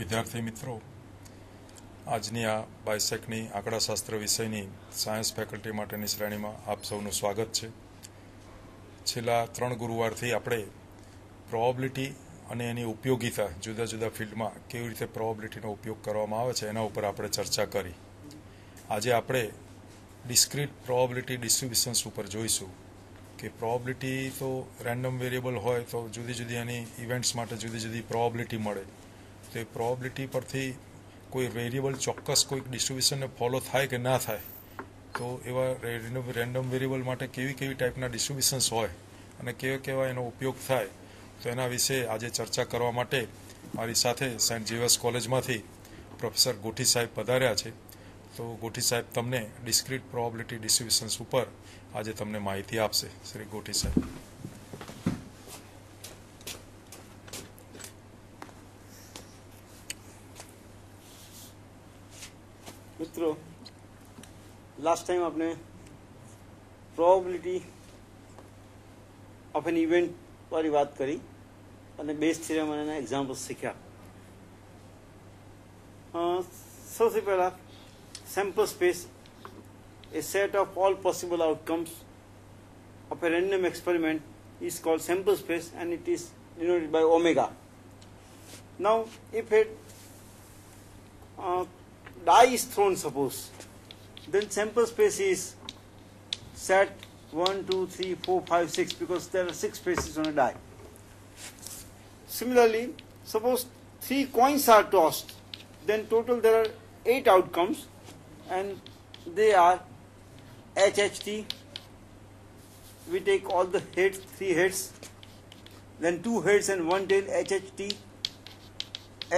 વિદ્યાર્થી મિત્રો, આજની આ બાયસેકની આંકડાશાસ્ત્ર વિષયની સાયન્સ ફેકલ્ટી માટેની શ્રેણીમાં આપ સૌનું સ્વાગત છે. છેલ્લા 3 ગુરુવારથી આપણે પ્રોબેબિલિટી અને એની ઉપયોગિતા જુદા જુદા ફિલ્ડમાં કેવી રીતે પ્રોબેબિલિટીનો ઉપયોગ કરવામાં આવે છે એના ઉપર આપણે ચર્ચા કરી. આજે આપણે ડિસ્ક્રીટ પ્રોબેબિલિટી ડિસ્ટ્રીબ્યુશન્સ ઉપર જોઈશું કે પ્રોબેબિલિટી તો રેન્ડમ વેરિયેબલ હોય તો જુદી જુદી એની ઇવેન્ટ્સ માટે જુદી જુદી પ્રોબેબિલિટી મળે. તો એ પ્રોબેબિલિટી પરથી કોઈ વેરિયેબલ ચોક્કસ કોઈક ડિસ્ટ્રીબ્યુશનને ફોલો થાય કે ના થાય, તો એવા રેન્ડમ વેરિયેબલ માટે કેવી કેવી ટાઈપના ડિસ્ટ્રીબ્યુશન્સ હોય અને કેવા કેવા એનો ઉપયોગ થાય, તો એના વિશે આજે ચર્ચા કરવા માટે મારી સાથે સેન્ટ ઝેવિયર્સ કોલેજમાંથી પ્રોફેસર ગોઠી સાહેબ પધાર્યા છે. તો ગોઠી સાહેબ તમને ડિસ્ક્રીટ પ્રોબેબિલિટી ડિસ્ટ્રીબ્યુશન્સ ઉપર આજે તમને માહિતી આપશે. શ્રી ગોઠી સાહેબ. મિત્રો, લાસ્ટ ટાઈમ આપણે પ્રોબેબિલિટી ઓફ એન ઇવેન્ટ વાળી વાત કરી અને બેઝ થિયરમ અને એના એક્ઝામ્પલ્સ શીખ્યા. સૌથી પહેલા sample space a set of all possible outcomes of a random experiment is called sample space and it is denoted by omega. Now if a die is thrown, suppose, then sample space is set 1, 2, 3, 4, 5, 6 because there are 6 spaces on a die. Similarly, suppose 3 coins are tossed, then total there are 8 outcomes and they are HHT. We take all the heads, 3 heads, then 2 heads and 1 tail, HHT,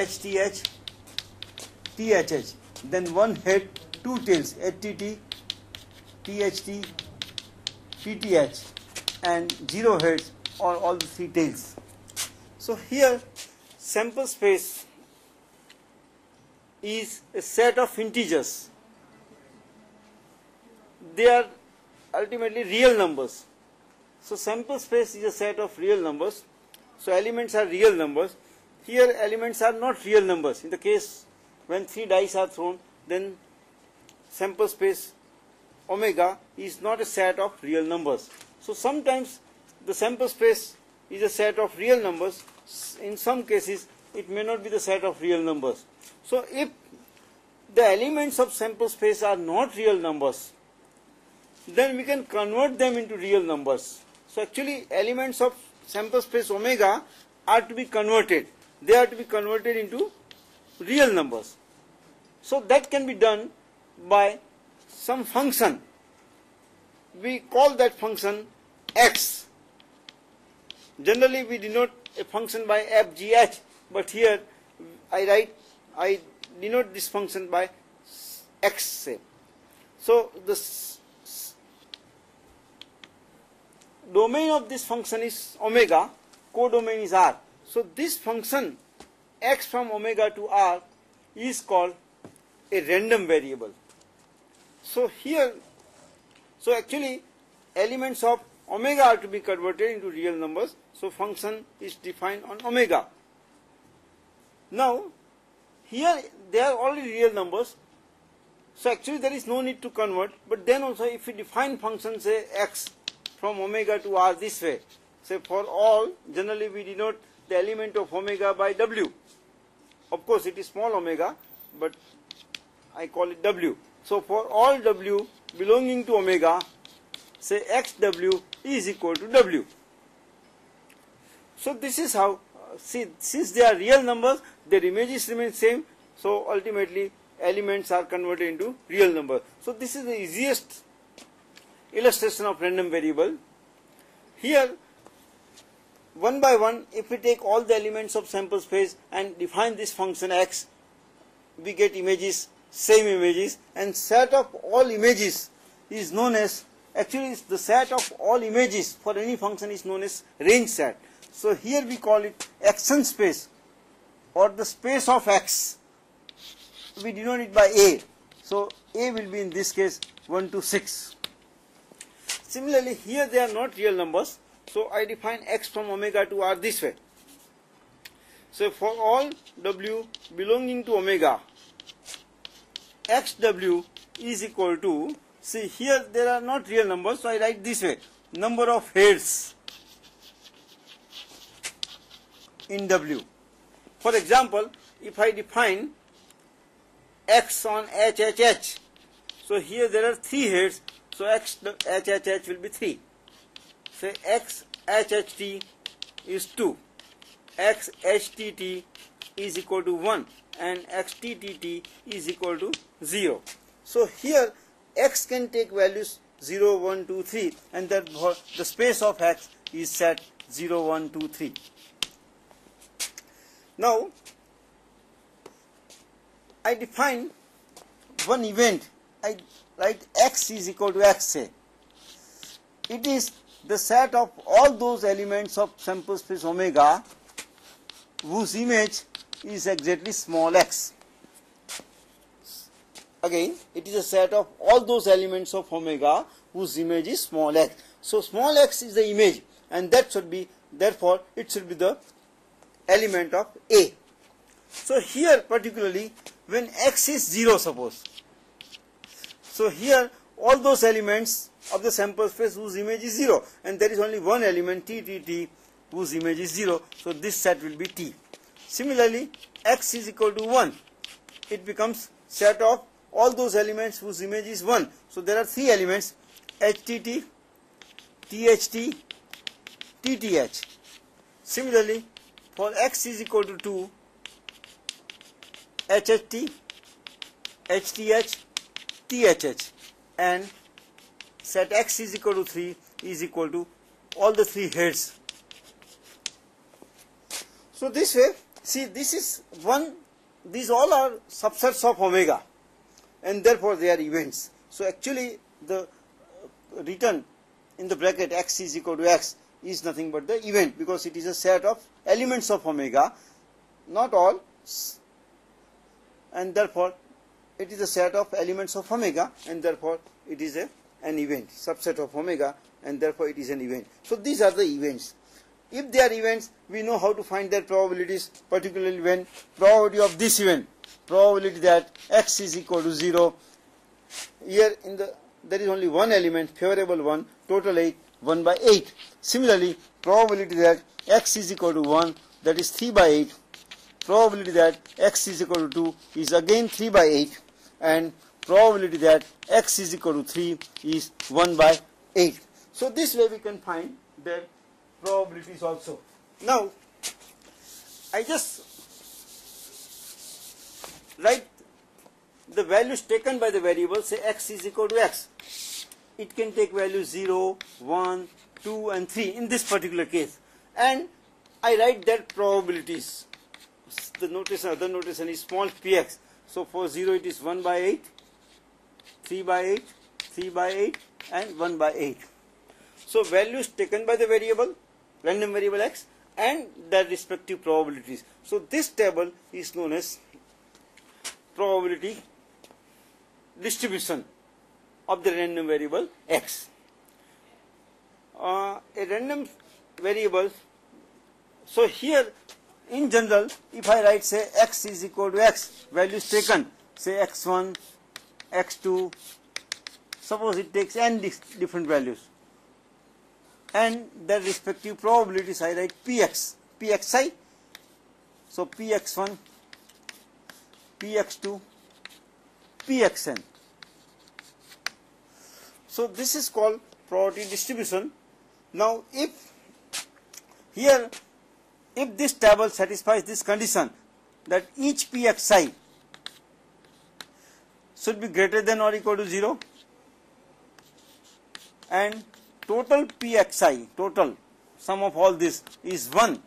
HTH, THH. Then 1 head, 2 tails, HTT, THT, TTH, and 0 heads or all the 3 tails. So here sample space is a set of integers. They are ultimately real numbers. So sample space is a set of real numbers. So elements are real numbers. Here elements are not real numbers. In the case when 3 dice are thrown, then sample space omega is not a set of real numbers. So sometimes the sample space is a set of real numbers. In some cases it may not be the set of real numbers. So if the elements of sample space are not real numbers, then we can convert them into real numbers. So actually elements of sample space omega are to be converted. They are to be converted into real numbers. So that can be done by some function. We call that function x. Generally we denote a function by fgh, but here I denote this function by x, say. So the domain of this function is omega, codomain is r. So this function x from omega to r is called a random variable. So here, so actually elements of omega are to be converted into real numbers. So function is defined on omega. Now here they are already real numbers. So actually there is no need to convert. But then also if we define function say x from omega to r this way, say for all, generally we denote the element of omega by w. Of course it is small omega, but I call it w. So for all w belonging to omega, say xw is equal to w. So this is how, see, since they are real numbers, their images remain same. So ultimately elements are converted into real numbers. So this is the easiest illustration of random variable. Here one by one, if we take all the elements of sample space and define this function x, we get images, same images, and set of all images is known as, actually the set of all images for any function is known as range set. So here we call it action space or the space of x. We denote it by a. So a will be in this case 1 to 6. Similarly here they are not real numbers. So I define x from omega to r this way. So for all w belonging to omega, xw is equal to, see here there are not real numbers, so I write this way, number of heads in w. For example, if I define x on HHH, so here there are 3 heads, so x HHH will be 3. Say x HHT is 2, x HTT is equal to 1, and x TTT is equal to 0. So here x can take values 0, 1, 2, 3, and therefore the space of x is set 0, 1, 2, 3. Now I define one event. I write x is equal to x, say. It is the set of all those elements of sample space omega whose image is exactly small x. Again, it is a set of all those elements of omega whose image is small x. So small x is the image, and that should be, therefore it should be the element of A. So here particularly when x is 0, suppose, so here all those elements of the sample space whose image is 0, and there is only one element TTT whose image is 0, so this set will be T. Similarly, x is equal to 1, it becomes set of all those elements whose image is 1. So there are 3 elements, HTT, THT, TTH. Similarly, for x is equal to 2, HHT, HTH, THH, and set x is equal to 3 is equal to all the 3 heads. So this way, see, this is one, these all are subsets of omega, and therefore they are events. So actually the written in the bracket x is equal to x is nothing but the event, because it is a set of elements of omega, not all, and therefore it is a set of elements of omega, and therefore it is an event, subset of omega, and therefore it is an event. So these are the events. If they are events, we know how to find their probabilities, particularly when probability of this event, probability that x is equal to 0, here in the there is only one element, favorable one, total 8, 1 by 8. Similarly, probability that x is equal to 1, that is 3 by 8. Probability that x is equal to 2 is again 3 by 8, and probability that x is equal to 3 is 1 by 8. So this way we can find their probabilities also. Now I just write the values taken by the variable, say x is equal to x. It can take values 0, 1, 2 and 3 in this particular case, and I write their probabilities. The notation, other notation is small px. So for 0 it is 1 by 8, 3 by 8, 3 by 8 and 1 by 8. So values taken by the variable, random variable x, and their respective probabilities. So this table is known as probability distribution of the random variable x. A random variable, so here in general, if I write say x is equal to x, values taken, say x1, x2, suppose it takes n different values, and their respective probabilities, I write px, pxi, so px1, px2, pxn. So this is called probability distribution. Now if here, if this table satisfies this condition that each pxi should be greater than or equal to 0, and total pxi, total sum of all this is 1.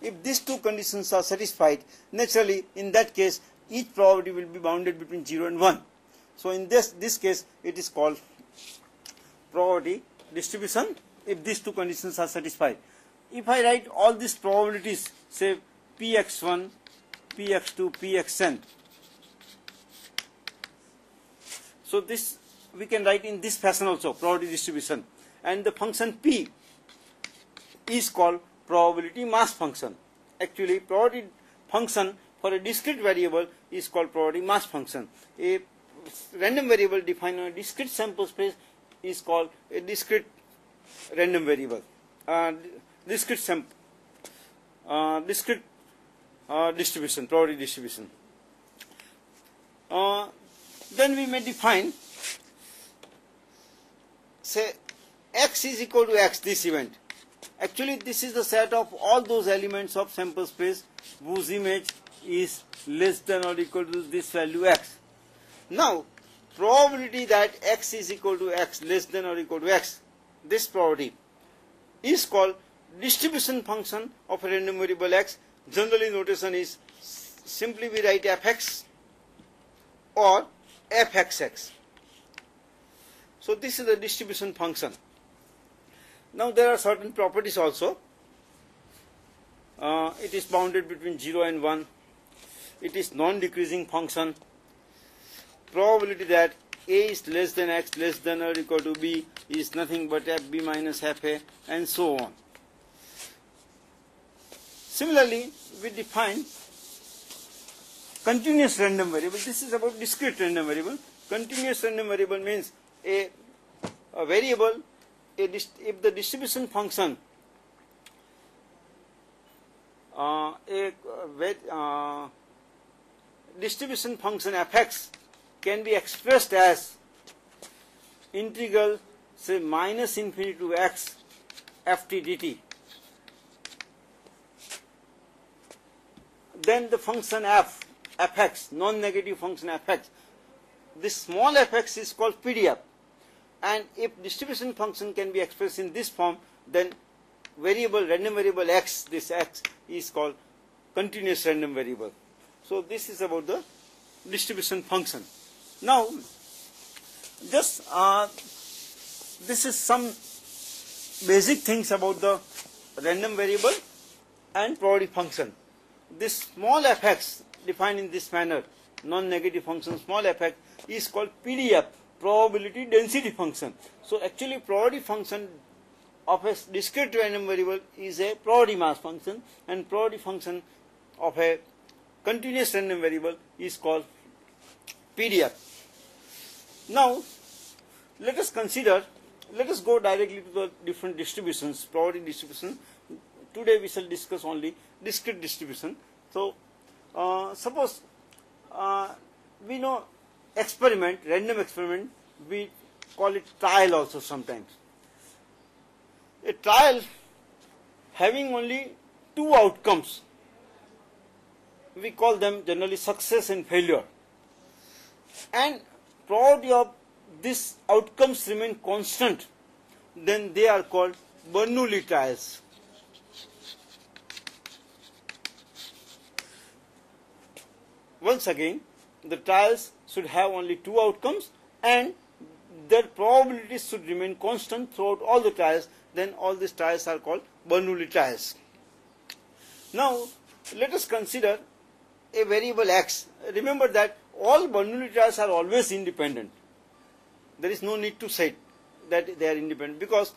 If these two conditions are satisfied, naturally in that case each probability will be bounded between 0 and 1. So in this case it is called probability distribution if these two conditions are satisfied. If I write all these probabilities, say px1, px2, pxn, so this we can write in this fashion also, probability distribution, and the function p is called probability mass function. actually probability function for a discrete variable is called probability mass function. A random variable defined on a discrete sample space is called a discrete random variable. Discrete distribution, probability distribution. Then we may define, say, x is equal to x, this event. Actually, this is the set of all those elements of sample space whose image is less than or equal to this value x. Now, probability that x is equal to x, less than or equal to x, this probability is called distribution function of a random variable x. Generally, notation is simply we write fx or fxx. So this is the distribution function. Now there are certain properties also. It is bounded between 0 and 1. It is non-decreasing function. Probability that a is less than x, less than or equal to b is nothing but fb minus fa, and so on. Similarly, we define continuous random variable. This is about discrete random variable. Continuous random variable means a variable, if the distribution function distribution function fx can be expressed as integral, say, minus infinity to x ft dt, then the function fx, non-negative function fx, this small fx is called PDF. And if distribution function can be expressed in this form, then random variable x, this x, is called continuous random variable. So this is about the distribution function. Now, just this is some basic things about the random variable and probability function. This small fx defined in this manner, non-negative function small fx, is called PDF, probability density function. So actually probability function of a discrete random variable is a probability mass function, and probability function of a continuous random variable is called PDF. Now let us go directly to the different distributions, probability distribution. Today we shall discuss only discrete distribution. So suppose we know experiment, random experiment, we call it trial also sometimes. A trial having only two outcomes, we call them generally success and failure. And probability of these outcomes remain constant, then they are called Bernoulli trials. Once again, the trials should have only two outcomes and their probabilities should remain constant throughout all the trials, then all these trials are called Bernoulli trials. Now, let us consider a variable x. Remember that all Bernoulli trials are always independent. There is no need to say that they are independent because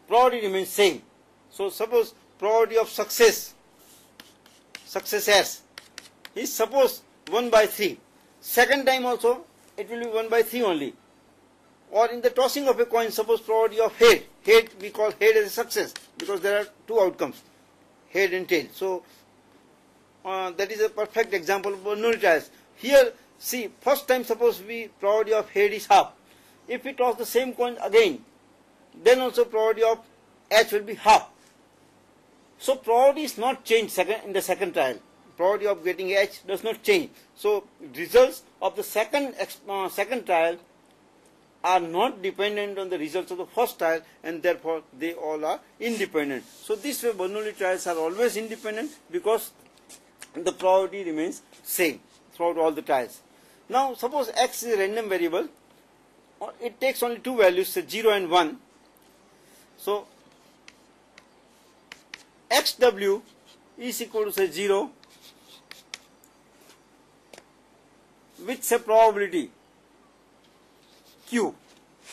probability remains same. So suppose probability of success S is suppose 1 by 3. Second time also it will be 1 by 3 only. Or in the tossing of a coin, suppose probability of head we call head as a success because there are two outcomes, head and tail. So that is a perfect example of Bernoulli trials. Here see, first time suppose probability of head is half. If we toss the same coin again, then also probability of H will be half. So probability is not changed in the second trial. Probability of getting H does not change. So results of the second trial are not dependent on the results of the first trial, and therefore they all are independent. So this way Bernoulli trials are always independent because the probability remains same throughout all the trials. Now suppose x is a random variable, it takes only two values, say 0 and 1. So xw is equal to say 0 with say probability q,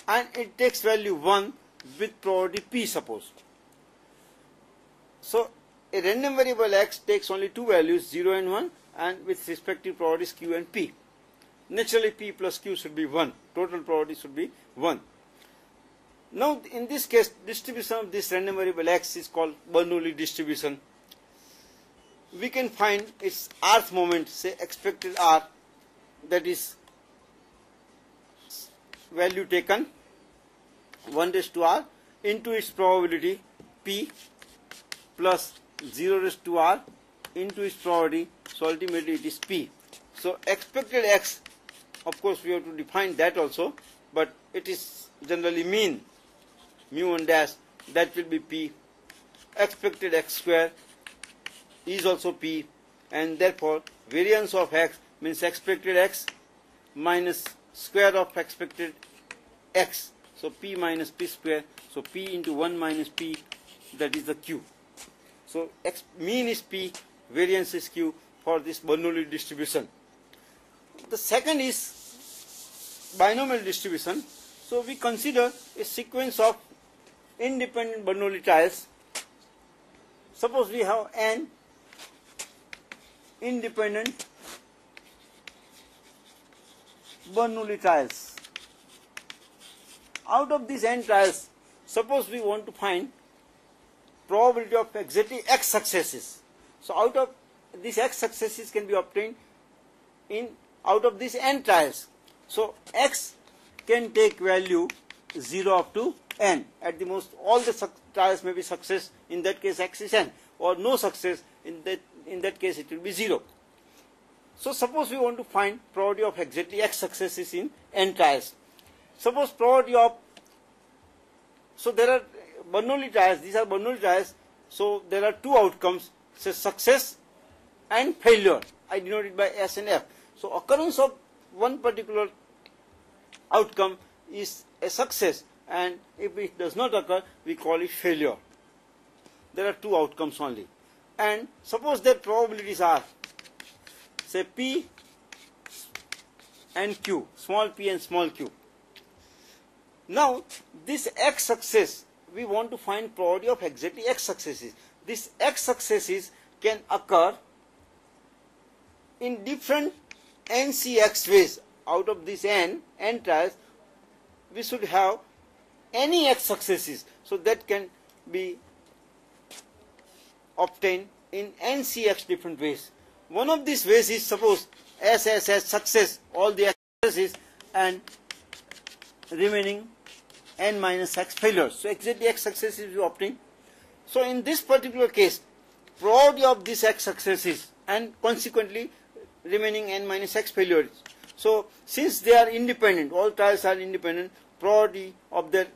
and it takes value 1 with probability p suppose. So a random variable x takes only two values, 0 and 1, and with respective properties q and p. Naturally, p plus q should be 1. Total probability should be 1. Now, in this case, distribution of this random variable x is called Bernoulli distribution. We can find its rth moment, say expected r, that is value taken 1 raised to r into its probability p plus 0 raised to r into its probability, so ultimately it is p. So expected x, of course we have to define that also, but it is generally mean mu1 dash, that will be p. Expected x square is also p, and therefore variance of x means expected x minus square of expected x, so p minus p square, so p into 1 minus p, that is the q. So mean is p, variance is q for this Bernoulli distribution. The second is binomial distribution. So we consider a sequence of independent Bernoulli trials. Suppose we have n independent Bernoulli trials. Out of these n trials, suppose we want to find probability of exactly x successes. So out of these x successes can be obtained out of these n trials. So x can take value 0 up to n. At the most, all the trials may be success. In that case, x is n, or no success. In that case, it will be 0. So suppose we want to find probability of exactly x successes in n trials. Suppose probability of, so there are Bernoulli trials, these are Bernoulli trials, so there are two outcomes, say success and failure. I denote it by S and F. So occurrence of one particular outcome is a success, and if it does not occur, we call it failure. There are two outcomes only. And suppose their probabilities are, say p and q, small p and small q. Now, this x success, we want to find probability of exactly x successes. This x successes can occur in different NCX ways. Out of these n trials, we should have any x successes. So that can be obtained in NCX different ways. One of these ways is, suppose S success, all the x successes, and remaining n minus x failures. So exactly x successes you obtain. So in this particular case, probability of these x successes and consequently remaining n minus x failures. So since they are independent, all trials are independent, probability of their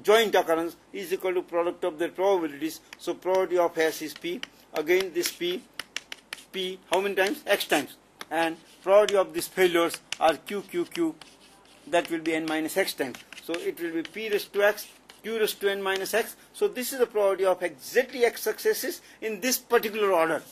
joint occurrence is equal to product of their probabilities. So probability of S is p. Again this p, how many times? X times. And probability of these failures are q, that will be n minus x times. So it will be p raised to x, q raised to n minus x. So this is the probability of exactly x successes in this particular order.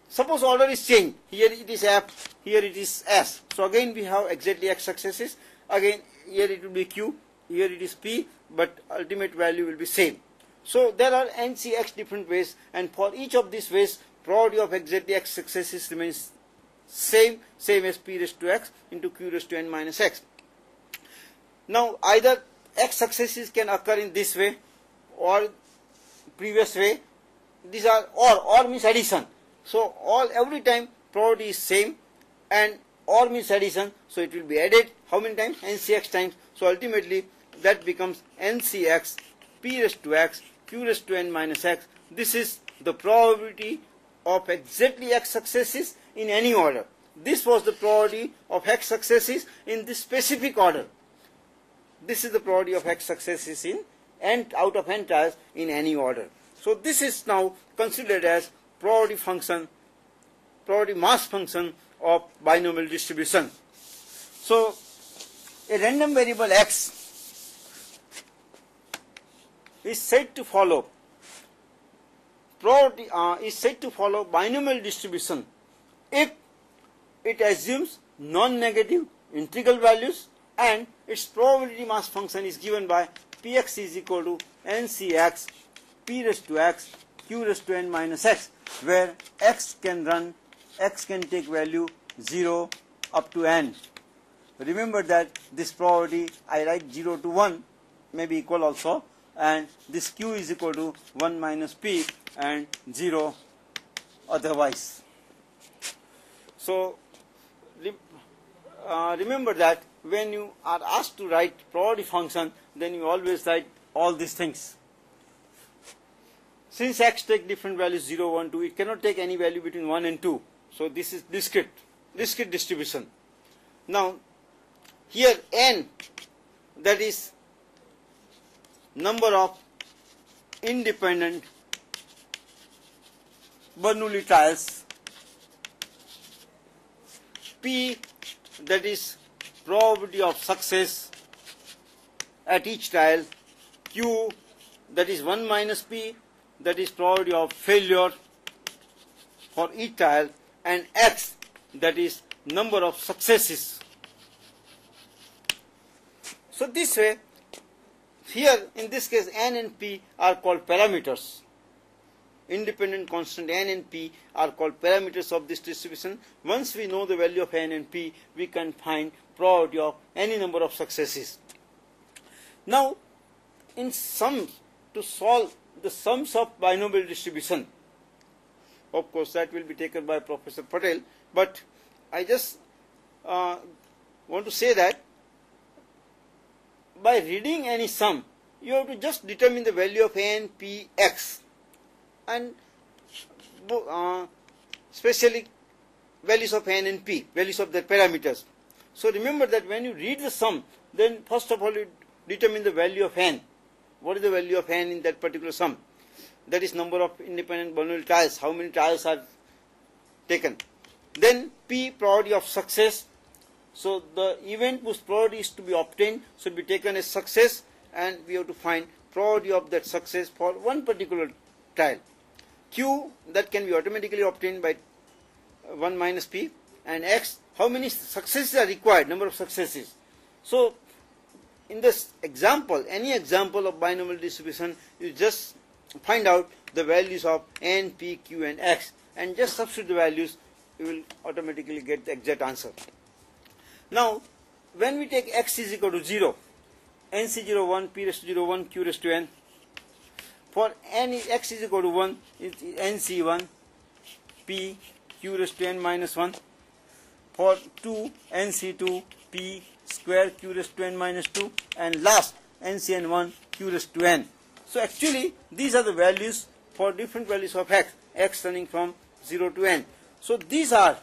Suppose order is changed. Here it is f, here it is s. So again we have exactly x successes. Again here it will be q, here it is p, but ultimate value will be same. So there are NCX different ways, and for each of these ways, probability of exactly x successes remains same as p raised to x into q raised to n minus x. Now either x successes can occur in this way or previous way. These are or means addition. So every time probability is same, and or means addition, so it will be added how many times? NCX times. So ultimately that becomes NCX p raised to x q raised to n minus x. This is the probability of exactly x successes in any order. This was the probability of x successes in this specific order. This is the probability of x successes in n out of n trials in any order. So this is now considered as probability function, probability mass function of binomial distribution. So a random variable x is said to follow binomial distribution if it assumes non-negative integral values and its probability mass function is given by px is equal to ncx p raised to x q raised to n minus x, where x can take value 0 up to n. Remember that this probability I write 0 to 1 may be equal also, and this q is equal to 1 minus p and 0 otherwise. So remember that when you are asked to write probability function, then you always write all these things. Since x take different values 0, 1, 2, it cannot take any value between 1 and 2. So this is discrete distribution. Now here n, that is number of independent Bernoulli trials, p, that is probability of success at each trial, q, that is 1 minus p, that is probability of failure for each trial, and x, that is number of successes. So this way, here in this case n and p are called parameters. Independent constant n and p are called parameters of this distribution. Once we know the value of n and p, we can find probability of any number of successes. Now, in sums, to solve the sums of binomial distribution, of course that will be taken by Professor Patel, but I just want to say that by reading any sum, you have to just determine the value of n, p, x, and especially values of n and p, values of their parameters. So remember that when you read the sum, then first of all you determine the value of n. What is the value of n in that particular sum? That is number of independent Bernoulli trials, how many trials are taken. Then p, probability of success. So the event whose probability is to be obtained should be taken as success, and we have to find probability of that success for one particular trial. Q, that can be automatically obtained by 1 minus p, and x, how many successes are required, number of successes. So in this example, any example of binomial distribution, you just find out the values of n, p, q, and x, and just substitute the values, you will automatically get the exact answer. Now, when we take x is equal to 0, nc0 1, p raised to 0 1, q raised to n, for n x is equal to 1, it's nc1, p, q raised to n minus 1. For 2, nc2, p square, q raised to n minus 2. And last, ncn1, q raised to n. So actually, these are the values for different values of x running from 0 to n. So these are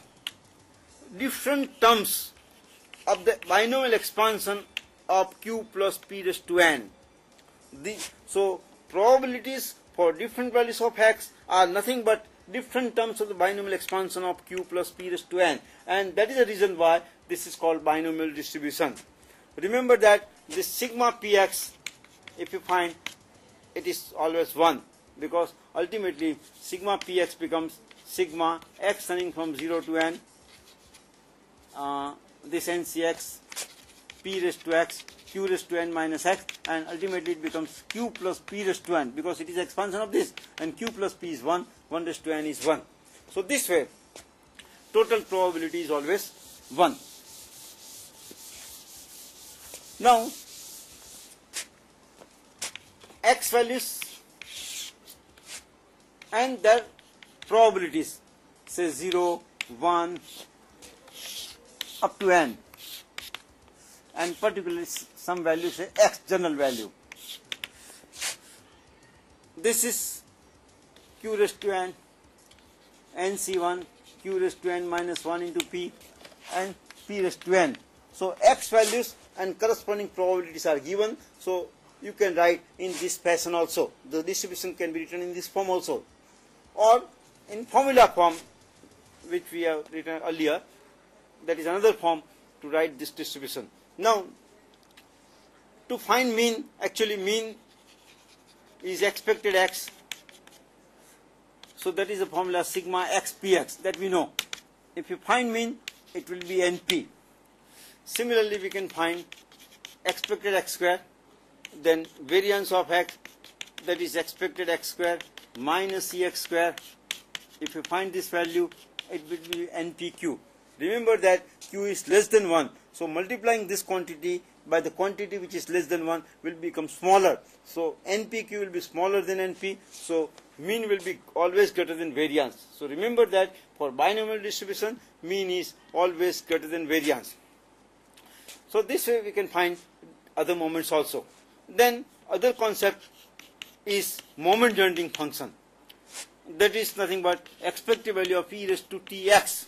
different terms of the binomial expansion of q plus p raised to n. So probabilities for different values of x are nothing but different terms of the binomial expansion of q plus p raised to n, and that is the reason why this is called binomial distribution. Remember that this sigma px, if you find, it is always 1, because ultimately sigma px becomes sigma x running from 0 to n, this ncx, p raised to x, q raised to n minus x, and ultimately it becomes q plus p raised to n, because it is expansion of this, and q plus p is 1, 1 raised to n is 1. So this way, total probability is always 1. Now, x values and their probabilities, say 0, 1, up to n, and particularly some value, say x general value. This is q raised to n, nc1, q raised to n minus 1 into p, and p raised to n. So x values and corresponding probabilities are given. So you can write in this fashion also. The distribution can be written in this form also, or in formula form, which we have written earlier. That is another form to write this distribution. Now, to find mean, actually mean is expected x. So that is the formula sigma x px that we know. If you find mean, it will be np. Similarly, we can find expected x square, then variance of x, that is expected x square minus Ex square. If you find this value, it will be NPQ. Remember that Q is less than 1. So multiplying this quantity by the quantity which is less than 1 will become smaller. So NPQ will be smaller than NP. So mean will be always greater than variance. So remember that for binomial distribution, mean is always greater than variance. So this way we can find other moments also. Then other concept is moment generating function. That is nothing but expected value of e raised to tx.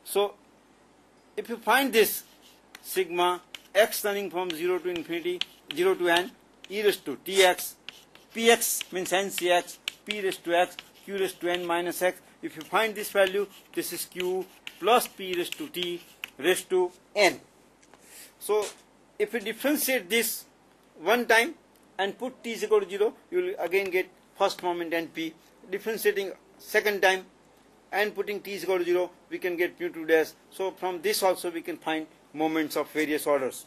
So if you find this sigma x running from 0 to infinity, 0 to n, e raised to tx, px means ncx, p raised to x, q raised to n minus x. If you find this value, this is q plus p raised to t raised to n. So if you differentiate this one time and put t is equal to 0, you will again get first moment np. Differentiating second time and putting t is equal to 0, we can get mu2 dash. So from this also we can find moments of various orders.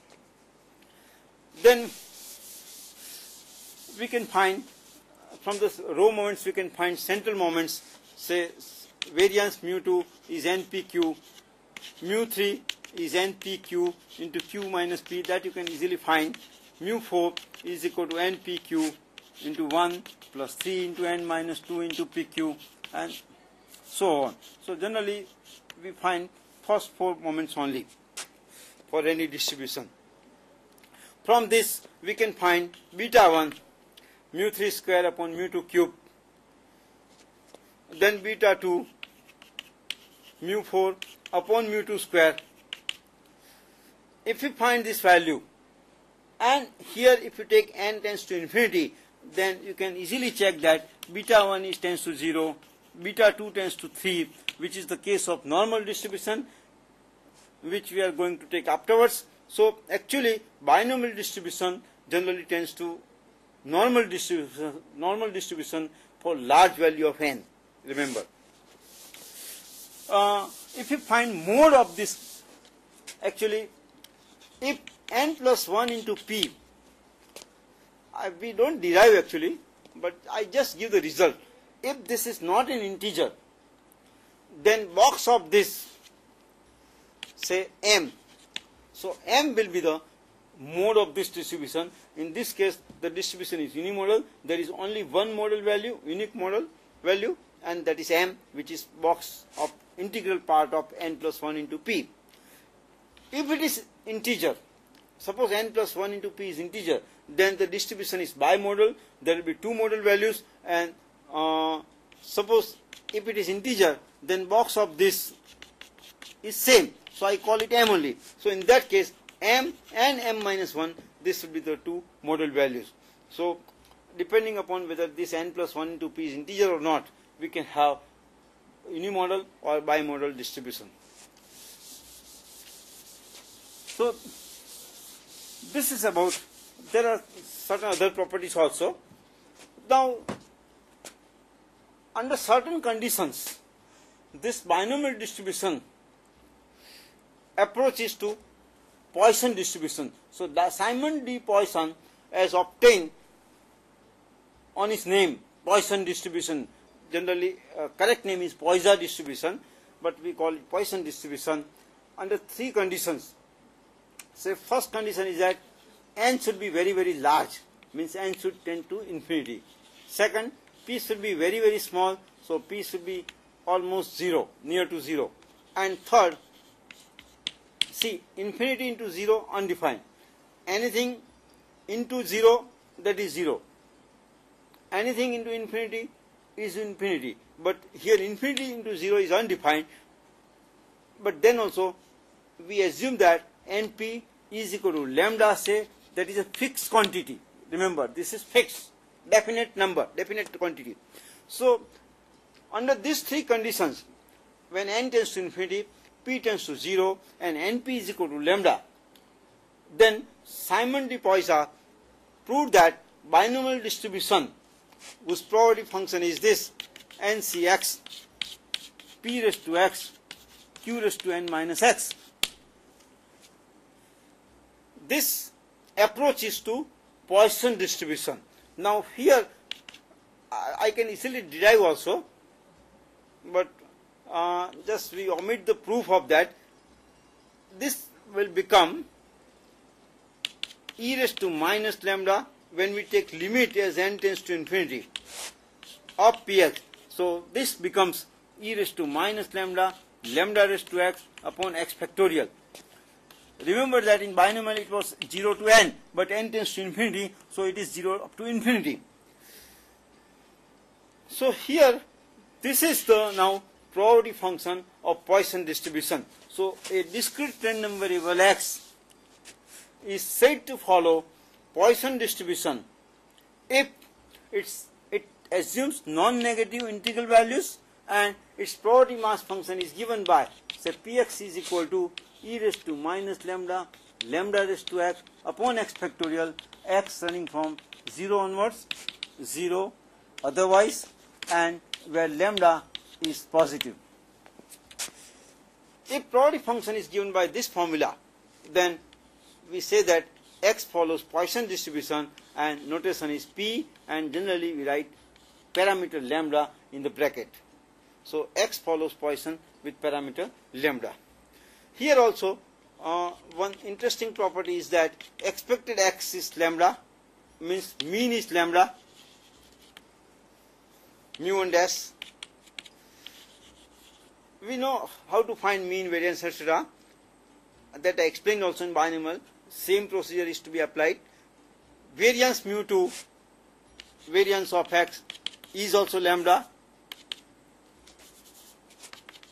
Then we can find from the row moments, we can find central moments. Say variance mu2 is npq, mu3 is npq into q minus p, that you can easily find. Mu4 is equal to npq into 1 plus 3 into n minus 2 into pq, and so on. So generally we find first 4 moments only for any distribution. From this we can find beta 1 mu3 square upon mu2 cube, then beta 2 mu4 upon mu2 square. If you find this value, and here if you take n tends to infinity, then you can easily check that beta 1 is tends to 0, beta 2 tends to 3, which is the case of normal distribution, which we are going to take afterwards. So actually binomial distribution generally tends to normal distribution for large value of n. Remember, if you find mode of this, actually if n plus 1 into p, we don't derive actually, but I just give the result. If this is not an integer, then box of this, say m, so m will be the mode of this distribution. In this case the distribution is unimodal. There is only one modal value, unique modal value, and that is m, which is box of integral part of n plus 1 into p. If it is integer, suppose n plus 1 into p is integer, then the distribution is bimodal. There will be two modal values, and suppose if it is integer, then box of this is same, so I call it m only. So in that case m and m minus 1, this will be the two modal values. So depending upon whether this n plus 1 into p is integer or not, we can have unimodal or bimodal distribution. So this is about, there are certain other properties also. Now under certain conditions, this binomial distribution approach is to Poisson distribution. So the Simon D. Poisson has obtained on his name Poisson distribution. Generally correct name is Poisson distribution, but we call it Poisson distribution under 3 conditions. Say first condition is that n should be very very large, means n should tend to infinity. Second, p should be very very small, so p should be almost 0, near to 0. And third, see, infinity into 0 undefined. Anything into 0, that is 0. Anything into infinity is infinity. But here infinity into 0 is undefined. But then also we assume that np is equal to lambda, say, that is a fixed quantity. Remember, this is fixed, definite number, definite quantity. So under these 3 conditions, when n tends to infinity, p tends to 0, and np is equal to lambda, then Simon D. Poisson proved that binomial distribution whose probability function is this ncx p raised to x q raised to n minus x. This approach is to Poisson distribution. Now here I can easily derive also, but just we omit the proof of that. This will become e raised to minus lambda when we take limit as n tends to infinity of px. So this becomes e raised to minus lambda, lambda raised to x upon x factorial. Remember that in binomial it was 0 to n, but n tends to infinity, so it is 0 up to infinity. So here, this is the now probability function of Poisson distribution. So a discrete random variable x is said to follow Poisson distribution if it assumes non-negative integral values and its probability mass function is given by, say, px is equal to e raised to minus lambda, lambda raised to x upon x factorial, x running from 0 onwards, 0 otherwise, and where lambda is positive. If probability function is given by this formula, then we say that x follows Poisson distribution and notation is p, and generally we write parameter lambda in the bracket. So x follows Poisson with parameter lambda. Here also one interesting property is that expected x is lambda, means mean is lambda, mu and s. We know how to find mean, variance, etc. That I explained also in binomial. Same procedure is to be applied. Variance mu to variance of x is also lambda.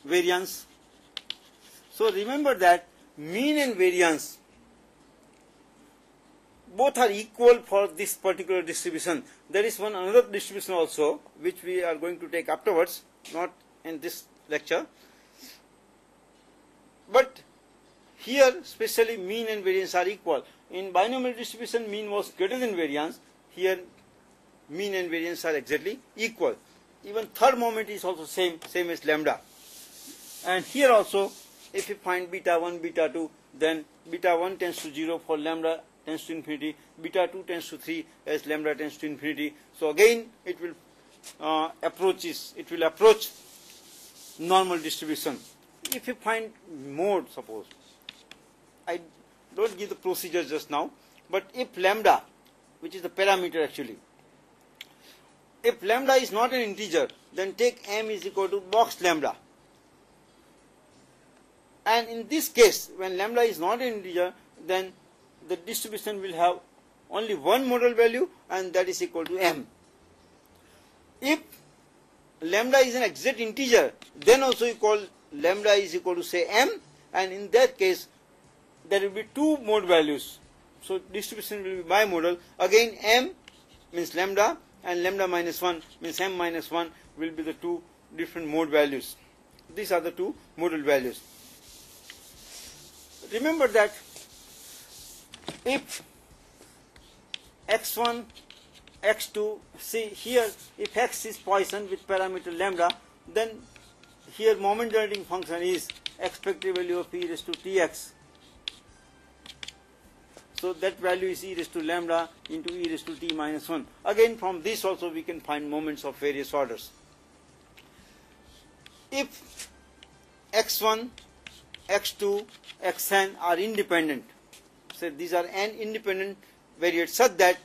Variance. So remember that mean and variance both are equal for this particular distribution. There is one another distribution also which we are going to take afterwards, not in this lecture. But here especially mean and variance are equal. In binomial distribution mean was greater than variance. Here mean and variance are exactly equal. Even third moment is also same as lambda. And here also, if you find beta 1, beta 2, then beta 1 tends to 0 for lambda tends to infinity, beta 2 tends to 3 as lambda tends to infinity. So again it will approach normal distribution. If you find mode, suppose, I don't give the procedure just now, but if lambda, which is the parameter actually, if lambda is not an integer, then take m is equal to box lambda. And in this case, when lambda is not an integer, then the distribution will have only one modal value, and that is equal to m. If lambda is an exact integer, then also you call lambda is equal to, say, m, and in that case there will be two mode values. So distribution will be bimodal. Again m means lambda and lambda minus 1 means m minus 1 will be the two different mode values. These are the two modal values. Remember that if x1, x2, see here, if x is Poisson with parameter lambda, then here moment generating function is expected value of e raised to tx. So that value is e raised to lambda into e raised to t minus 1. Again from this also we can find moments of various orders. If x1, x2, xn are independent, so these are n independent variates such that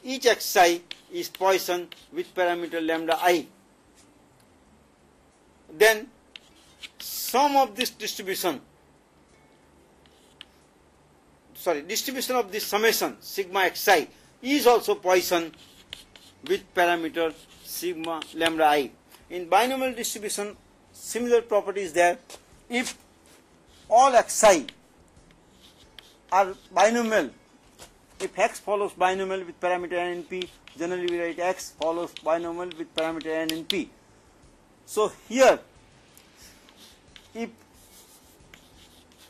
each xi is Poisson with parameter lambda I, then sum of this distribution of this summation sigma xi is also Poisson with parameter sigma lambda I. In binomial distribution similar property is there. If all xi are binomial, if x follows binomial with parameter n and p, generally we write x follows binomial with parameter n and p. So here, if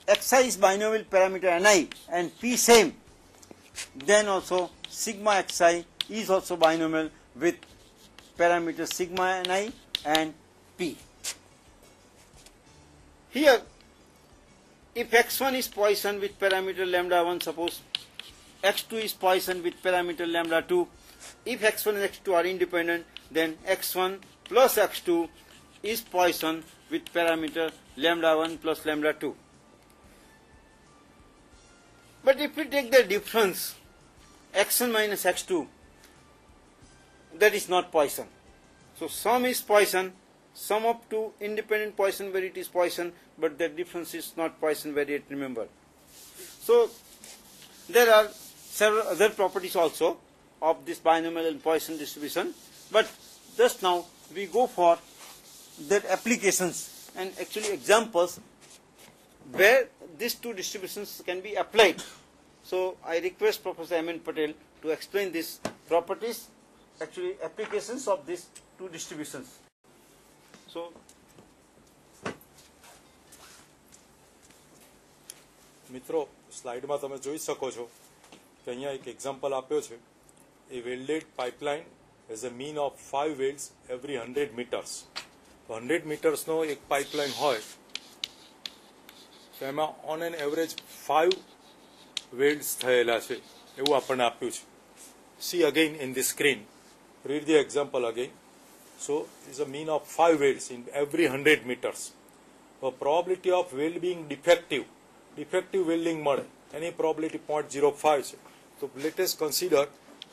xi is binomial parameter ni and p same, then also sigma xi is also binomial with parameter sigma ni and p. Here, if x1 is Poisson with parameter lambda 1, suppose x2 is Poisson with parameter lambda 2, if x1 and x2 are independent, then x1 plus x2 is Poisson with parameter lambda 1 plus lambda 2. But if we take the difference x1 minus x2, that is not Poisson. So sum is Poisson, sum of two independent Poisson variety is Poisson, but the difference is not Poisson variety, remember. So there are several other properties also of this binomial and Poisson distribution, but just now we go for their applications and actually examples where these two distributions can be applied. So I request Professor M.N. Patel to explain these properties, actually applications of these two distributions. So મિત્રો સ્લાઇડમાં તમે જોઈ શકો છો કે અહીંયા એક example આપ્યો છે. A welded pipeline has a mean of 5 welds every 100 metres. તો 100 મીટર્સનો એક પાઇપલાઇન હોય તો એમાં ઓન એન એવરેજ 5 વેલ્ડ્સ થયેલા છે એવું આપણને આપ્યું છે. C again in the screen, read the example again. So it's a mean of 5 welds in every 100 meters. The probability of weld being defective welding મળે એની probability 0.05 છે. So let us consider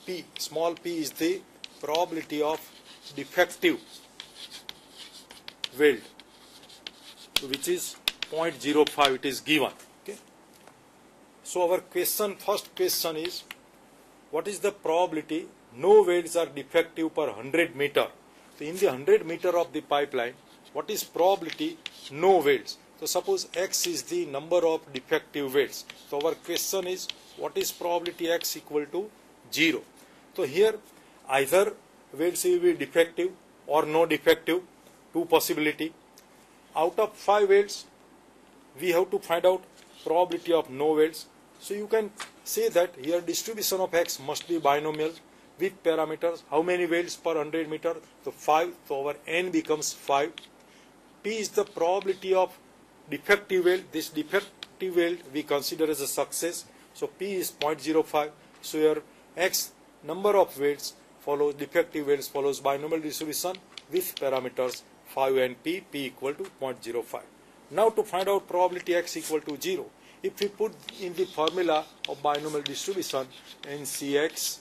P. Small p is the probability of defective weld, so which is 0.05. It is given. Okay. So our first question is, what is the probability no welds are defective per 100 meter? So in the 100 meter of the pipeline, what is probability no welds? So suppose x is the number of defective welds. So our question is, what is probability x equal to 0? So here either welds will be defective or no defective, two possibility. Out of 5 welds, we have to find out probability of no welds. So you can say that here distribution of x must be binomial with parameters. How many welds per 100 meter? So 5. So our n becomes 5. P is the probability of defective weld. This defective weld we consider as a success. So P is 0.05. So your x number of welds follows defective welds follows binomial distribution with parameters 5 and P. P equal to 0.05. Now to find out probability x equal to 0, if we put in the formula of binomial distribution NCx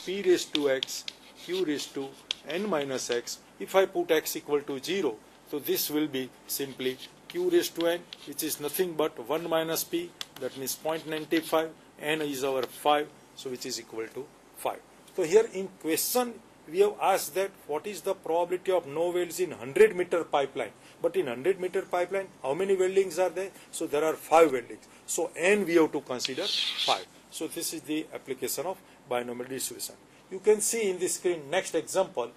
P raised to x Q raised to n minus x, if I put x equal to 0, so this will be simply Q raised to n, which is nothing but 1 minus P, that means 0.95, n is our 5, so which is equal to 5. So here in question we have asked that what is the probability of no welds in 100 meter pipeline. But in 100 meter pipeline, how many weldings are there? So there are 5 weldings. So n we have to consider 5. So this is the application of binomial distribution. You can see in the screen next example.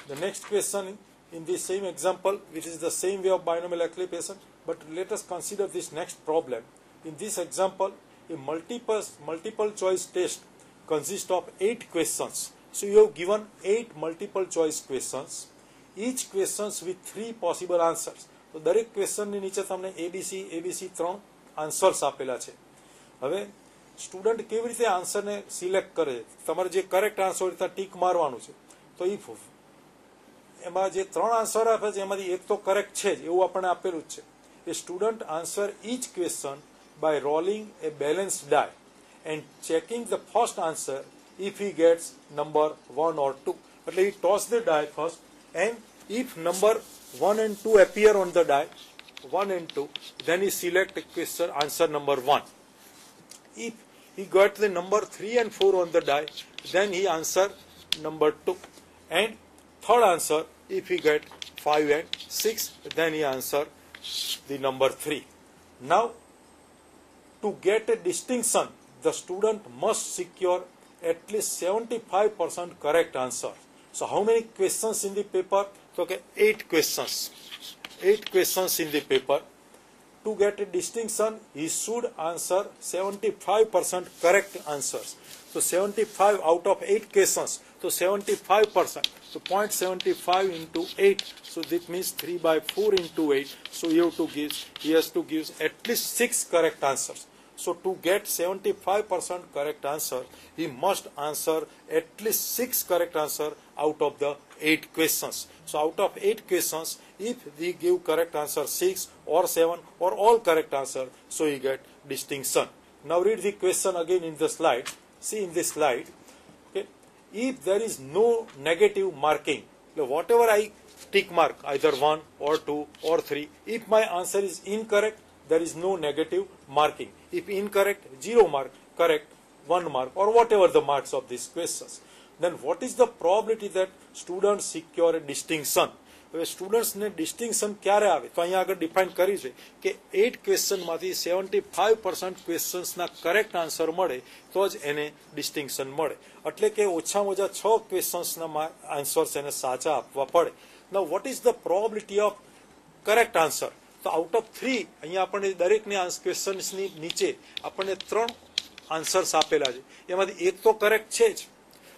The next question in the same example, which is the same way of binomial application, but let us consider this next problem. In this example, a multiple choice test consists of 8 questions. So you have given 8 multiple choice questions, each questions with 3 possible answers. તો દરેક ક્વેશ્ચનની નીચે તમને ABC 3 answers આપેલા છે. હવે student કેવી રીતે આન્સરને select કરે? તમારે જે કરેક્ટ આન્સર હોય ત્યાં ટીક મારવાનું છે. તો એમાં જે 3 આન્સર આપે છે એમાંથી એક તો કરેક્ટ છે જ એવું આપણને આપેલું જ છે. A student answer each question by rolling a balanced die and checking the first answer if he gets number 1 or 2. એટલે he toss the die first, and if number 1 and 2 appear on the die, 1 and 2, then he select question answer number 1. If he got the number 3 and 4 on the die, then he answer number 2. And third answer, if he get 5 and 6, then he answer the number 3. Now, to get a distinction, the student must secure at least 75% correct answer. So how many questions in the paper? So okay, 8 questions. 8 questions in the paper. To get a distinction, he should answer 75% correct answers. So 75 out of 8 questions. So 75%. So 0.75 into 8. So that means 3/4 into 8. So he has to give at least 6 correct answers. So to get 75% correct answer, he must answer at least 6 correct answer out of the 8 questions. So out of 8 questions, if we give correct answer 6 or 7 or all correct answer, so he get distinction. Now read the question again in the slide. See in this slide, okay, if there is no negative marking, whatever I tick mark, either 1 or 2 or 3, if my answer is incorrect, there is no negative marking. If incorrect, 0 mark, correct, 1 mark, or whatever the marks of these questions. Then what is the probability that students secure a distinction? હવે સ્ટુડન્ટ્સને distinction ક્યારે આવે તો અહીંયા આગળ define કર્યું છે કે 8 ક્વેશ્ચનમાંથી 75% ક્વેશ્ચન્સના correct answer મળે તો જ એને ડિસ્ટિંક્શન મળે, એટલે કે ઓછામાં ઓછા 6 ક્વેશ્ચન્સના આન્સર્સ એને સાચા આપવા પડે. નાઉ what is the probability of correct answer? તો આઉટ ઓફ 3 અહીંયા આપણને દરેકની ક્વેશ્ચન્સની નીચે આપણને 3 આન્સર્સ આપેલા છે, એમાંથી એક તો કરેક્ટ છે જ.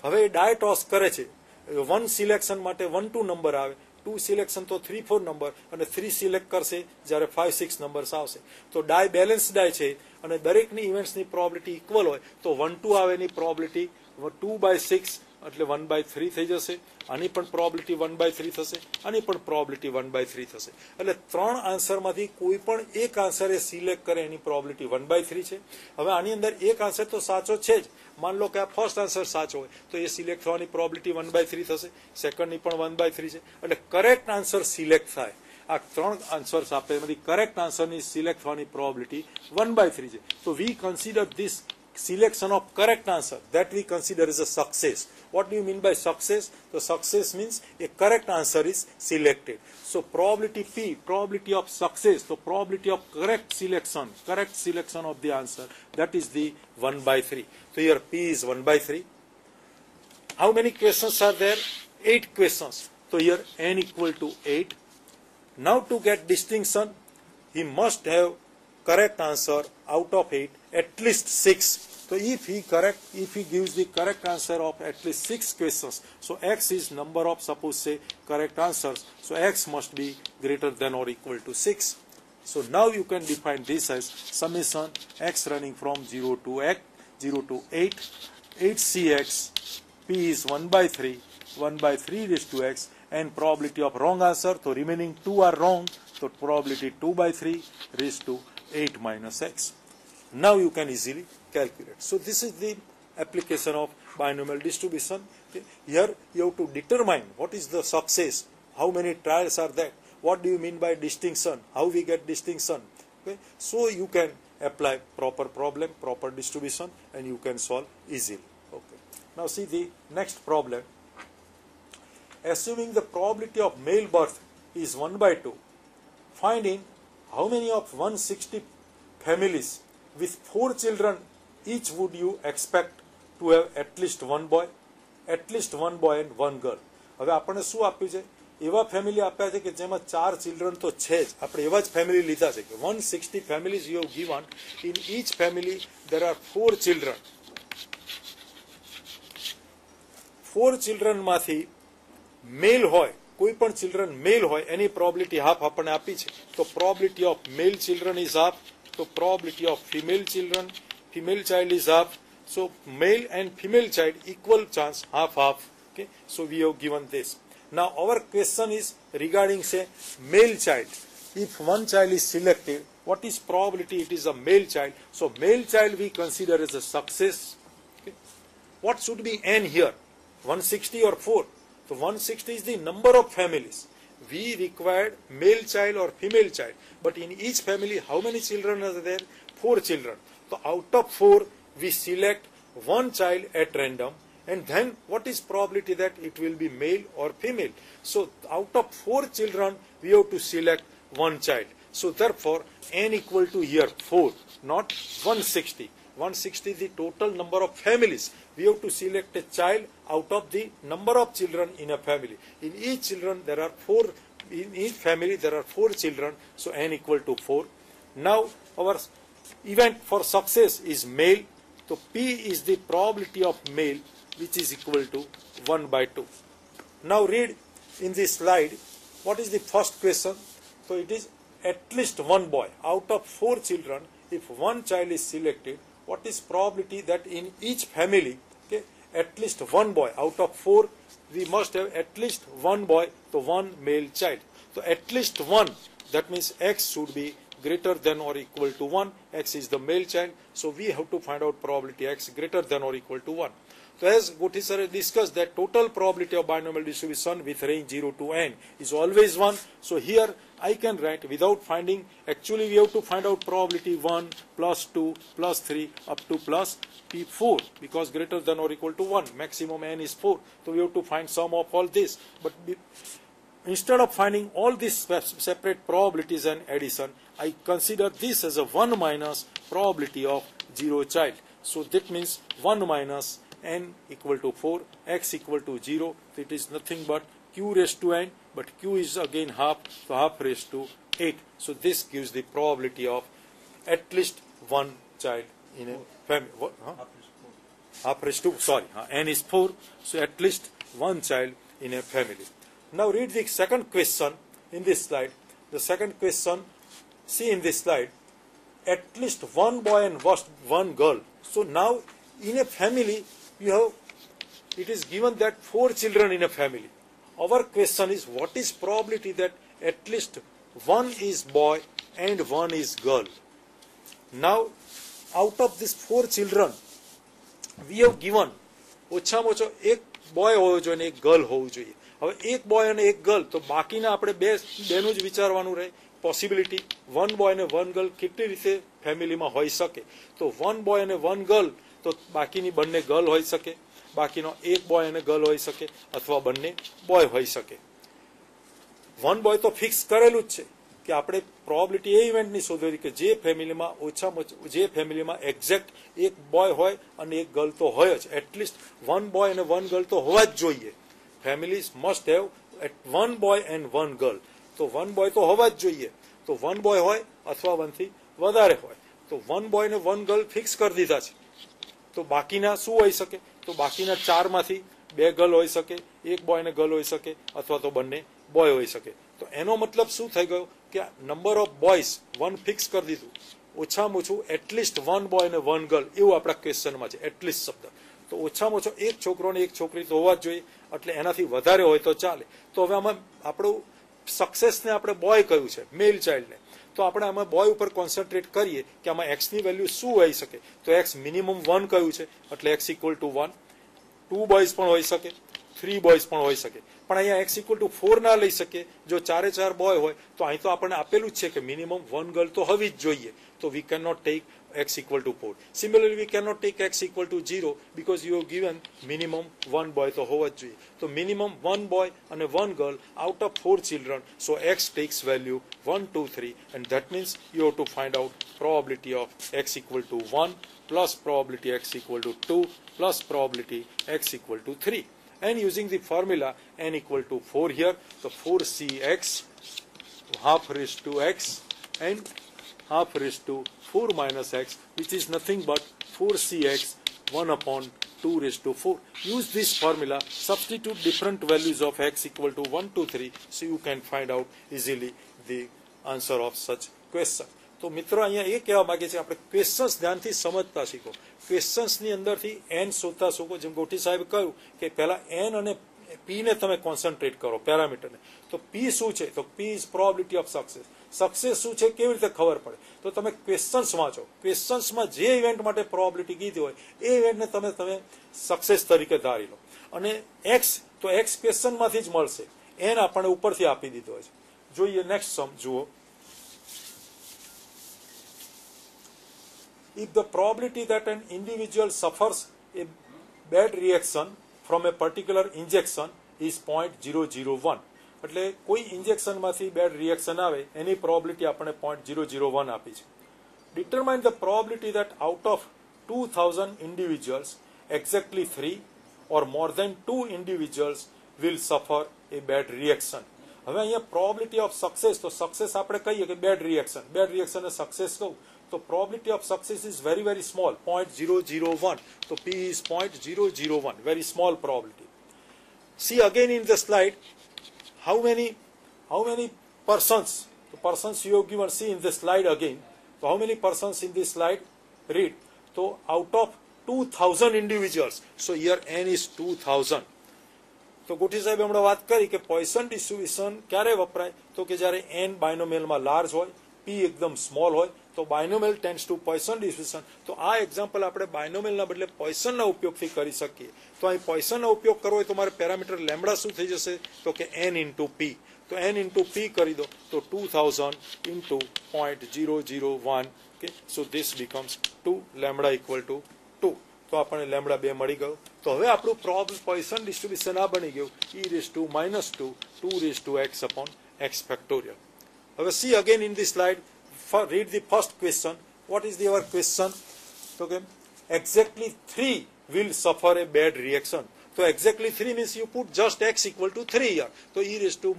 હવે એ ડાય ટોસ કરે છે, 1 સિલેક્શન માટે 1 2 નંબર આવે, 2 સિલેક્શન તો 3 4 નંબર, અને 3 સિલેક્ટ કરશે જ્યારે 5 6 નંબર્સ આવશે. તો ડાય બેલેન્સ ડાય છે અને દરેકની ઇવેન્ટ્સની પ્રોબેબિલિટી ઇક્વલ હોય તો 1 2 આવે એની પ્રોબેબિલિટી 2/6 એટલે 1/3 થઈ જશે. આની પણ પ્રોબેબિલિટી 1/3 થશે, આની પણ પ્રોબેબિલિટી 1/3 થશે. એટલે 3 આન્સરમાંથી કોઈ પણ એક આન્સર એ સિલેક્ટ કરે એની પ્રોબેબિલિટી 1/3 છે. હવે આની અંદર એક આન્સર તો સાચો છે જ, માન લો કે આ ફર્સ્ટ આન્સર સાચો હોય તો એ સિલેક્ટ થવાની પ્રોબેબિલિટી 1/3 થશે, સેકન્ડની પણ 1/3 છે. એટલે કરેક્ટ આન્સર સિલેક્ટ થાય. આ 3 આન્સર્સ આપે એમાંથી કરેક્ટ આન્સરની સિલેક્ટ થવાની પ્રોબેબિલિટી 1/3 છે. તો we consider this selection of correct answer, that we consider as a success. What do you mean by success? So success means a correct answer is selected. So probability P, probability of success, so probability of correct selection of the answer, that is the 1/3. So here P is 1/3. How many questions are there? 8 questions. So here n equal to 8. Now to get distinction, he must have correct answer out of 8 at least 6. So if he gives the correct answer of at least 6 questions, so x is number of, suppose say, correct answers, so x must be greater than or equal to 6. So now you can define this as summation x running from 0 to 8 8cx, p is 1/3 raised to x, and probability of wrong answer, so remaining 2 are wrong, so probability 2/3 raised to 8 minus x. Now you can easily calculate. So this is the application of binomial distribution. Okay. Here you have to determine what is the success, how many trials are there, what do you mean by distinction, how we get distinction. Okay. So you can apply proper problem, proper distribution, and you can solve easily. Okay. Now see the next problem. Assuming the probability of male birth is 1/2, finding how many of 160 families with 4 children each would you expect to have at least one boy and one girl. હવે આપણને શું આપ્યું છે? એવા family આપ્યા છે કે જેમાં 4 ચિલ્ડ્રન તો છે જ. આપણે એવા જ ફેમિલી લીધા છે કે 160 families you have given. In each family there are 4 children. 4 children માંથી મેલ હોય, કોઈ પણ ચિલ્ડ્રન મેલ હોય એની પ્રોબેબિલિટી હાફ આપણને આપી છે. તો probability of male children is half. So probability of female child is half. So male and female child equal chance, half. Okay. So we have given this. Now our question is regarding say male child. If one child is selected, what is probability it is a male child? So male child we consider as a success. Okay. What should be n here? 160 or 4? So 160 is the number of families. We required male child or female child, but in each family how many children are there? 4 children. So out of 4 we select one child at random, and then what is probability that it will be male or female? So out of 4 children we have to select one child. So therefore n equal to here 4, not 160. 160 is the total number of families. We have to select a child out of the number of children in a family. In each family there are 4 children, so n equal to 4. Now our event for success is male, so P is the probability of male, which is equal to 1/2. Now read in this slide, what is the first question? So it is at least one boy. Out of 4 children, if one child is selected, what is probability that in each family, okay, at least one boy out of 4, we must have at least one boy, so one male child. So at least one, that means x should be greater than or equal to 1. X is the male child, so we have to find out probability x greater than or equal to 1. So as Gothi sir discussed, that total probability of binomial distribution with range 0 to n is always 1. So here I can write without finding, actually we have to find out probability 1 plus 2 plus 3 up to plus P4, because greater than or equal to 1, maximum n is 4. So we have to find sum of all this. But instead of finding all these separate probabilities and addition, I consider this as a 1 minus probability of 0 child. So that means 1 minus n equal to 4, x equal to 0. So it is nothing but q raised to n, but q is again half, so half raised to 8. So this gives the probability of at least one child in a family. What? Huh? Half raised to, sorry, n is 4, so at least one child in a family. Now read the second question in this slide. The second question, see in this slide, at least one boy and one girl. So now in a family, you have, it is given that 4 children in a family. Our question is, what is probability that at least one is boy and one is girl? Now, out of these 4 children, we have given ઓછામાં ઓછો એક boy હોવો જોઈએ અને એક girl હોવું જોઈએ. હવે એક બોય અને એક ગર્લ, તો બાકીના આપણે બેનું જ વિચારવાનું રહે. પોસિબિલિટી 1 બોય અને 1 ગર્લ કેટલી રીતે ફેમિલીમાં હોઈ શકે? તો 1 બોય અને 1 ગર્લ, તો બાકીની બંને ગર્લ હોઈ શકે, બાકીનો એક બોય અને ગર્લ હોઈ શકે, અથવા બંને બોય હોઈ શકે. 1 બોય તો ફિક્સ કરેલું જ છે કે આપણે પ્રોબેબિલિટી એ ઇવેન્ટની શોધવી કે જે ફેમિલીમાં જે ફેમિલીમાં એક્ઝેક્ટ એક બોય હોય અને એક ગર્લ તો હોય જ. એટલીસ્ટ 1 બોય અને 1 ગર્લ તો હોવા જ જોઈએ. Families must have 1 boy and 1 girl. તો 1 બોય તો હોવા જ જોઈએ. તો 1 બોય હોય અથવા 1 થી વધારે હોય. તો 1 બોય અને 1 ગર્લ ફિક્સ કરી દીધા છે. તો બાકીના શું હોઈ શકે? તો બાકીના 4 માંથી 2 ગર્લ હોઈ શકે, 1 બોય અને ગર્લ હોઈ શકે, અથવા તો બંને બોય હોઈ શકે. તો એનો મતલબ શું થઈ ગયો કે નંબર ઓફ બોયઝ 1 ફિક્સ કરી દીધું. ઓછામાં ઓછું એટલીસ્ટ 1 બોય અને 1 ગર્લ એવું આપણા ક્વેશ્ચનમાં છે, એટલીસ્ટ શબ્દ. તો ઓછામાં ઓછો એક છોકરો અને એક છોકરી તો હોવા જ જોઈએ, એટલે એનાથી વધારે હોય તો ચાલે. તો હવે આમાં આપણું સક્સેસને આપણે બોય કહ્યું છે, મેલ ચાઇલ્ડને. તો આપણે આમાં બોય ઉપર કોન્સન્ટ્રેટ કરીએ કે આમાં એક્સની વેલ્યુ શું હોઈ શકે. તો એક્સ મિનિમમ 1 કહ્યું છે, એટલે એક્સ ઇક્વલ ટુ 1. 2 બોયઝ પણ હોઈ શકે, 3 બોયઝ પણ હોઈ શકે. પણ અહીંયા એક્સ ઇક્વલ ટુ 4 ના લઈ શકીએ. જો 4 બોય હોય તો અહીં તો આપણને આપેલું જ છે કે મિનિમમ 1 ગર્લ તો હોવી જ જોઈએ. તો we can not take x equal to 4. Similarly, we cannot take x equal to 0 because you have given minimum 1 boy to હોવા જ જોઈએ. તો minimum 1 boy and 1 girl out of 4 children. So x takes value 1, 2, 3, and that means you have to find out probability of x equal to 1 plus probability x equal to 2 plus probability x equal to 3. And using the formula n equal to 4 here, so 4cx half raised to x and half raised to 4 minus x, which is nothing but 4cx 1 upon 2 raised to 4. Use this formula, substitute different values of x equal to 1, 2, 3, so you can find out easily the answer of such question. તો મિત્રો અહીંયા એ કહેવા માંગે છે આપણે questions ધ્યાનથી સમજતા શીખો. ક્વેશ્ચન્સની અંદરથી એન શોધતા શીખો. જેમ ગોઠી સાહેબ કહ્યું કે પહેલા એન અને પી ને તમે કોન્સન્ટ્રેટ કરો, પેરામીટરને. તો પી શું છે? તો પી is probability of success. Success શું છે કેવી રીતે ખબર પડે? તો તમે ક્વેશ્ચન્સ વાંચો. ક્વેશ્ચન્સમાં જે ઇવેન્ટ માટે પ્રોબેબિલિટી કીધી હોય એ ઇવેન્ટને તમે સક્સેસ તરીકે ધારી લો. અને એક્સ, તો એક્સ ક્વેશ્ચનમાંથી જ મળશે. એન આપણને ઉપરથી આપી દીધો હોય છે. જોઈએ નેક્સ્ટ સમ જુઓ. If the probability that an individual suffers a bad reaction from a particular injection is 0.001, એટલે કોઈ ઇન્જેક્શનમાંથી બેડ રિએક્શન આવે એની પ્રોબેબિલિટી આપણે 0.001 આપી છે. Determine the probability that out of 2000 individuals, exactly 3 or more than 2 individuals will suffer a bad reaction. હવે અહીંયા probability of success, તો success આપણે કહીએ કે બેડ રિએક્શન સક્સેસ કહું તો probability of success is very, very small, 0.001. So P is 0.001, very small probability. See again in the slide, how many persons, the persons you have given, see in the slide again. તો how many persons in this slide? Read. તો out of 2000 individuals, so here n is 2000. તો ગોઠી સાહેબ હમણાં વાત કરી કે Poisson distribution ક્યારે વપરાય? તો કે જ્યારે n બાયનોમિયલમાં લાર્જ હોય, p એકદમ સ્મોલ હોય, તો બાયનોમિયલ ટેન્ડ્સ ટુ પોઇસન ડિસ્ટ્રીબ્યુશન. તો આ એક્ઝામ્પલ આપણે બાયનોમિયલના બદલે પોઇસનના ઉપયોગથી કરી શકીએ. તો અહીં પોઇસનનો ઉપયોગ કરવો હોય તો મારે પેરામીટર લેમ્બડા શું થઈ જશે? તો કે n ઇન્ટુ p. તો n ઇન્ટુ p કરી દો તો 2000 into 0.001. Okay, so this becomes 2 lambda equal to 2. તો આપણને લેમ્બડા 2 મળી ગયો. તો હવે આપણું પોઇસન ડિસ્ટ્રીબ્યુશન આ બની ગયું e⁻², 2 x upon x factorial. હવે see again in this slide, read the first question. What is our question? So exactly 3 will suffer a bad reaction. So exactly 3 means you put just x equal to 3 here. So e⁻², 2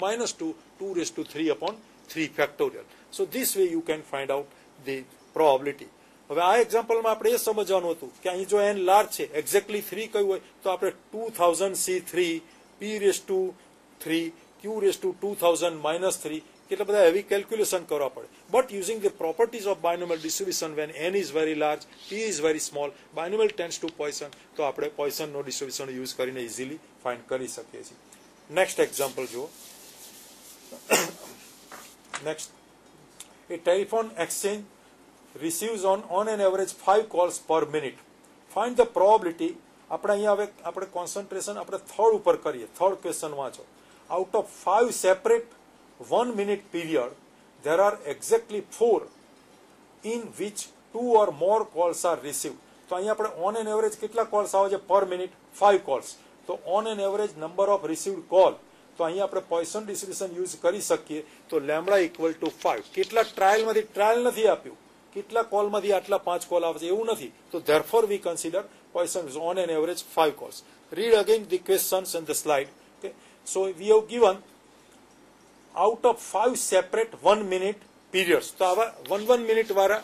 upon 3 factorial. So this way you can find out the probability. હવે આ એક્ઝામ્પલમાં આપણે એ સમજવાનું હતું કે અહીં જો n large છે, exactly 3 કયું હોય તો આપણે 2000c3 p⁻³ q⁻2000 -3 કેટલા બધા હેવી કેલ્ક્યુલેશન કરવા પડે. But using the properties of binomial distribution when n is very large, p is very small, binomial tends to Poisson, તો આપણે પોઇસનનો ડિસ્ટ્રીબ્યુશન યુઝ કરીને ઇઝીલી ફાઇન્ડ કરી શકીએ છીએ. નેક્સ્ટ એક્ઝામ્પલ જુઓ. Next, a telephone exchange receives on an average 5 calls per minute. Find the probability. આપણે અહીંયા હવે આપણે કોન્સન્ટ્રેશન આપણે થર્ડ ઉપર કરીએ. થર્ડ ક્વેશ્ચન વાંચો. Out of 5 separate 1 minute period, there are exactly 4 in which 2 or more calls are received. તો અહીંયા આપણે ઓન એન એવરેજ કેટલા કોલ્સ આવે છે પર મિનિટ? 5 કોલ્સ. તો on an average number of received call, તો અહીંયા આપણે પોઇસન ડિસ્ટ્રીબ્યુશન યુઝ કરી શકીએ. તો લેમ્બડા ઇક્વલ ટુ 5. કેટલા ટ્રાયલમાંથી ટ્રાયલ નથી આપ્યું, કેટલા કોલમાંથી આટલા 5 કોલ આવશે એવું નથી. તો therefore we consider Poisson on an average 5 calls. Read again the questions and the slide. Okay, so we have given out of 5 separate 1 minute periods. તો આવા 1 મિનિટ વાળા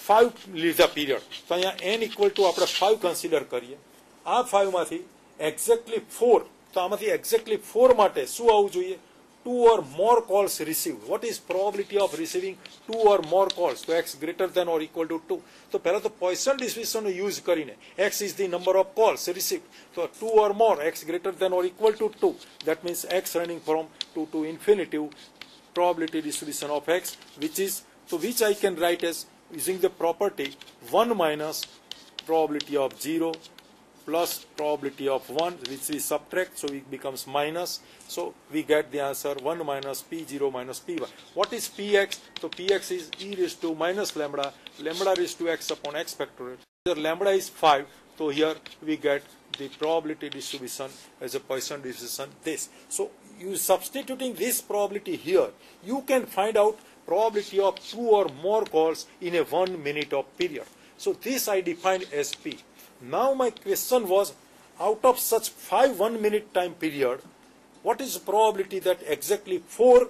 5 લીધા પીરિયડ. તો અહીંયા n ઇક્વલ ટુ આપણે 5 કન્સિડર કરીએ. આ 5 માંથી એક્ઝેક્ટલી 4, તો આમાંથી એક્ઝેક્ટલી 4 માટે શું આવવું જોઈએ? 2 or more calls received. What is probability of receiving 2 or more calls? So x greater than or equal to 2. તો પહેલા તો પોઇસન ડિસ્ટ્રીબ્યુશન યુઝ કરીને x is the number of calls received. So 2 or more, x greater than or equal to 2. That means x running from 2 to infinity, probability distribution of x, which I can write as using the property 1 minus probability of 0 plus probability of 1, which we subtract, so it becomes minus. So we get the answer 1 minus p0 minus p1. What is px? So px is e⁻² lambda, lambda raised to x upon x factorial. Here lambda is 5, so here we get the probability distribution as a Poisson distribution this. So you substituting this probability here, you can find out probability of 2 or more calls in a 1 minute of period. So this I defined as p. Now my question was, out of such 5 1 minute time period, what is the probability that exactly 4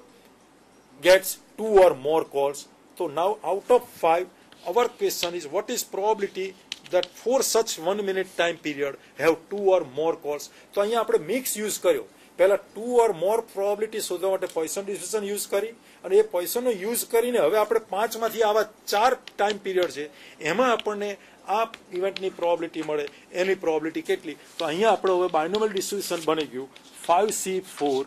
gets 2 or more calls? So now out of 5, our question is, what is probability that 4 such 1 minute time period have 2 or more calls? તો અહીંયા આપણે mix use કર્યો. પહેલા 2 or more probability શોધવા માટે Poisson distribution use કરી, અને એ પોઇસનનો use કરીને હવે આપણે 5 માંથી આવા 4 ટાઈમ પીરિયડ છે એમાં આપણને આ ઇવેન્ટની પ્રોબેબિલિટી મળે, એની પ્રોબેબિલિટી કેટલી? તો અહીંયા આપણો હવે બાયનોમિયલ ડિસ્ટ્રીબ્યુશન બની ગયું 5c4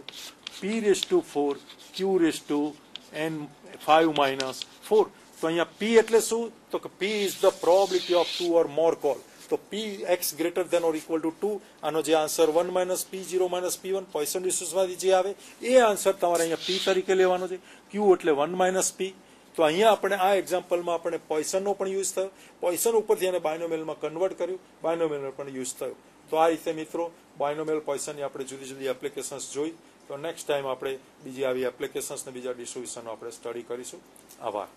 p⁻⁴ q⁻n5 -4. તો અહીંયા p એટલે શું? તો કે p is the probability of 2 or more call. તો p x greater than or equal to 2, આનો જે answer 1 minus p0 minus p1 Poisson ડિસ્ટ્રીબ્યુશનમાંથી જે આવે એ આન્સર તમારે અહીંયા p તરીકે લેવાનો છે. q એટલે 1 minus p. તો અહીંયા આપણે આ એક્ઝામ્પલમાં આપણે પોઇસનનો પણ યુઝ થયો, પોઇસન ઉપરથી એને બાયનોમિયલમાં કન્વર્ટ કર્યું, બાયનોમિયલ પણ યુઝ થયો. તો આ રીતે મિત્રો બાયનોમિયલ પોઇસનની આપણે જુદી જુદી એપ્લિકેશન્સ જોઈ. તો નેક્સ્ટ ટાઈમ આપણે બીજી આવી એપ્લિકેશન્સ ને બીજા ડિસ્ટ્રીબ્યુશનનો આપણે સ્ટડી કરીશું. આભાર.